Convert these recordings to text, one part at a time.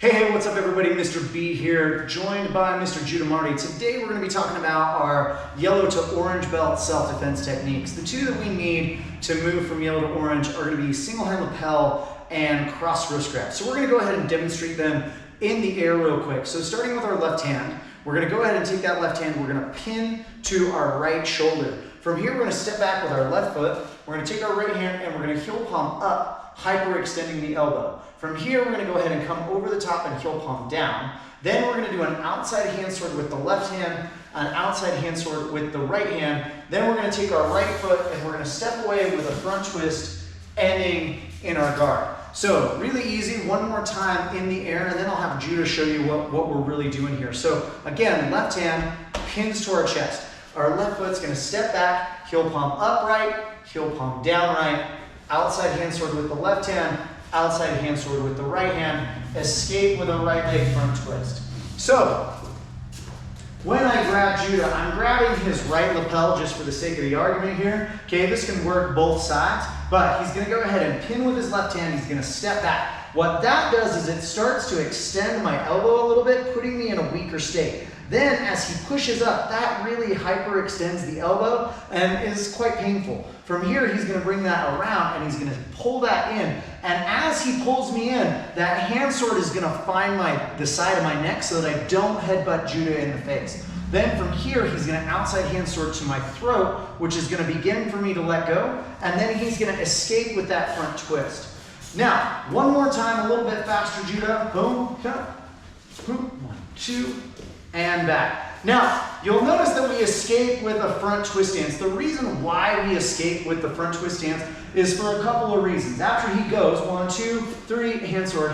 Hey, what's up everybody? Mr. B here, joined by Mr. Judah Marty. Today we're going to be talking about our yellow to orange belt self-defense techniques. The two that we need to move from yellow to orange are going to be single hand lapel and cross wrist grab. So we're going to go ahead and demonstrate them in the air real quick. So starting with our left hand, we're going to go ahead and take that left hand, we're going to pin to our right shoulder. From here, we're going to step back with our left foot. We're going to take our right hand and we're going to heel palm up, hyperextending the elbow. From here, we're going to go ahead and come over the top and heel palm down. Then we're going to do an outside hand sword with the left hand, an outside hand sword with the right hand. Then we're going to take our right foot and we're going to step away with a front twist, ending in our guard. So really easy, one more time in the air, and then I'll have Judah show you what we're really doing here. So again, left hand pins to our chest. Our left foot's going to step back, heel palm up right, heel palm down right, outside hand sword with the left hand, outside hand sword with the right hand, escape with a right leg front twist. So, when I grab Judah, I'm grabbing his right lapel just for the sake of the argument here. Okay, this can work both sides, but he's gonna go ahead and pin with his left hand, he's gonna step back. What that does is it starts to extend my elbow a little bit, putting me in a weaker state. Then as he pushes up, that really hyperextends the elbow and is quite painful. From here, he's gonna bring that around and he's gonna pull that in. And as he pulls me in, that hand sword is gonna find the side of my neck so that I don't headbutt Judah in the face. Then from here, he's gonna outside hand sword to my throat, which is gonna begin for me to let go. And then he's gonna escape with that front twist. Now, one more time, a little bit faster, Judah. Boom, boom, 1, 2, and back. Now, you'll notice that we escape with a front twist stance. The reason why we escape with the front twist stance is for a couple of reasons. After he goes, 1, 2, 3, hand sword,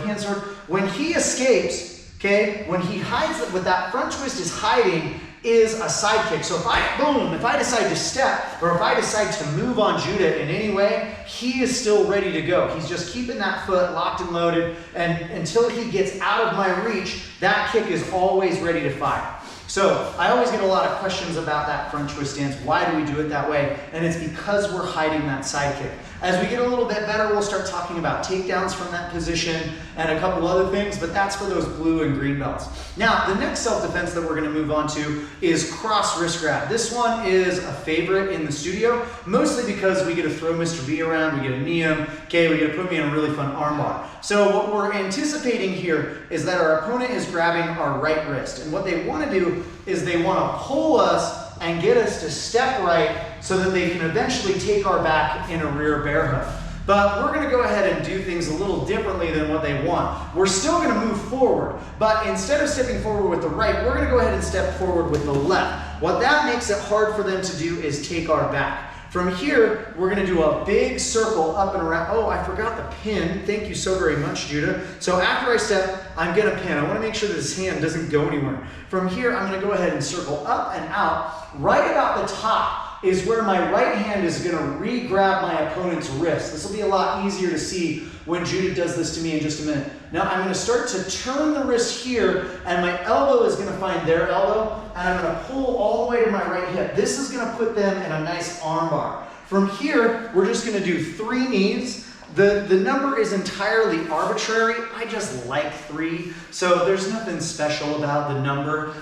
when he escapes, okay, when he hides it, what that front twist is hiding is a side kick. So if I decide to step, or if I decide to move on Judah in any way, he is still ready to go. He's just keeping that foot locked and loaded, and until he gets out of my reach, that kick is always ready to fire. So I always get a lot of questions about that front twist stance. Why do we do it that way? And it's because we're hiding that side kick. As we get a little bit better, we'll start talking about takedowns from that position and a couple other things, but that's for those blue and green belts. Now, the next self-defense that we're going to move on to is cross wrist grab. This one is a favorite in the studio, mostly because we get to throw Mr. B around, we get to knee him, okay, we get to put me in a really fun armbar. So what we're anticipating here is that our opponent is grabbing our right wrist, and what they want to do is they want to pull us and get us to step right so that they can eventually take our back in a rear bear hug. But we're going to go ahead and do things a little differently than what they want. We're still going to move forward, but instead of stepping forward with the right, we're going to go ahead and step forward with the left. What that makes it hard for them to do is take our back. From here, we're going to do a big circle up and around. Oh, I forgot the pin. Thank you so very much, Judah. So after I step, I'm going to pin. I want to make sure that his hand doesn't go anywhere. From here, I'm going to go ahead and circle up and out. Right about the top is where my right hand is going to re-grab my opponent's wrist. This will be a lot easier to see when Judah does this to me in just a minute. Now I'm going to start to turn the wrist here, and my elbow is going to find their elbow, and I'm going to pull all the way to my right hip. This is going to put them in a nice arm bar. From here, we're just going to do 3 knees. The number is entirely arbitrary. I just like 3, so there's nothing special about the number.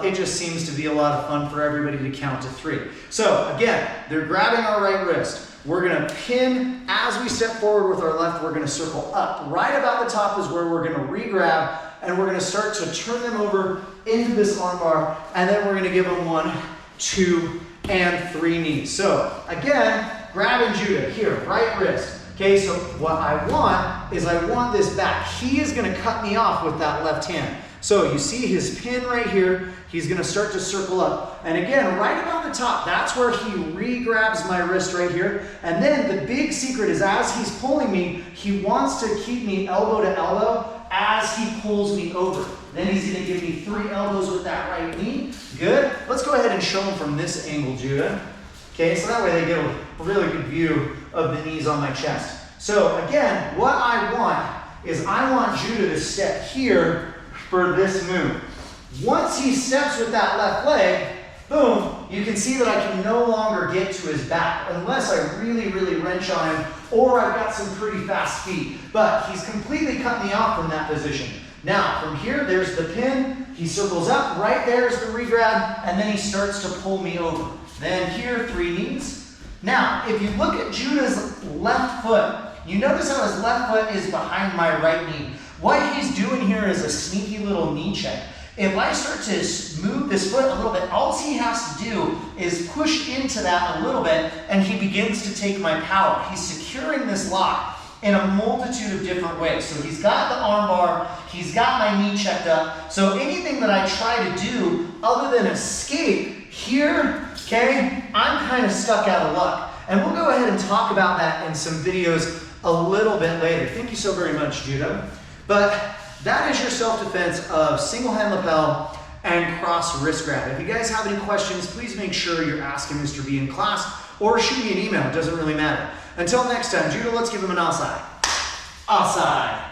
It just seems to be a lot of fun for everybody to count to 3. So again, they're grabbing our right wrist. We're going to pin as we step forward with our left. We're going to circle up. Right about the top is where we're going to re-grab, and we're going to start to turn them over into this armbar, and then we're going to give them 1, 2, and 3 knees. So again, grabbing Judah here, right wrist. Okay, so what I want is I want this back. He is going to cut me off with that left hand. So you see his pin right here. He's going to start to circle up. And again, right about the top, that's where he re-grabs my wrist right here. And then the big secret is as he's pulling me, he wants to keep me elbow to elbow as he pulls me over. Then he's going to give me 3 elbows with that right knee. Good. Let's go ahead and show him from this angle, Judah. Okay, so that way they get a really good view of the knees on my chest. So again, what I want is I want Judah to step here for this move. Once he steps with that left leg, boom, you can see that I can no longer get to his back unless I really, really wrench on him, or I've got some pretty fast feet. But he's completely cut me off from that position. Now, from here, there's the pin. He circles up, right there's the regrab, and then he starts to pull me over. Then here, 3 knees. Now, if you look at Judah's left foot, you notice how his left foot is behind my right knee. What he's doing here is a sneaky little knee check. If I start to move this foot a little bit, all he has to do is push into that a little bit, and he begins to take my power. He's securing this lock in a multitude of different ways. So he's got the arm bar, he's got my knee checked up. So anything that I try to do other than escape here, okay, I'm kind of stuck out of luck. And we'll go ahead and talk about that in some videos a little bit later. Thank you so very much, Judah. But that is your self-defense of single hand lapel and cross wrist grab. If you guys have any questions, please make sure you're asking Mr. B in class or shoot me an email, it doesn't really matter. Until next time, Judah, let's give him an outside. Outside.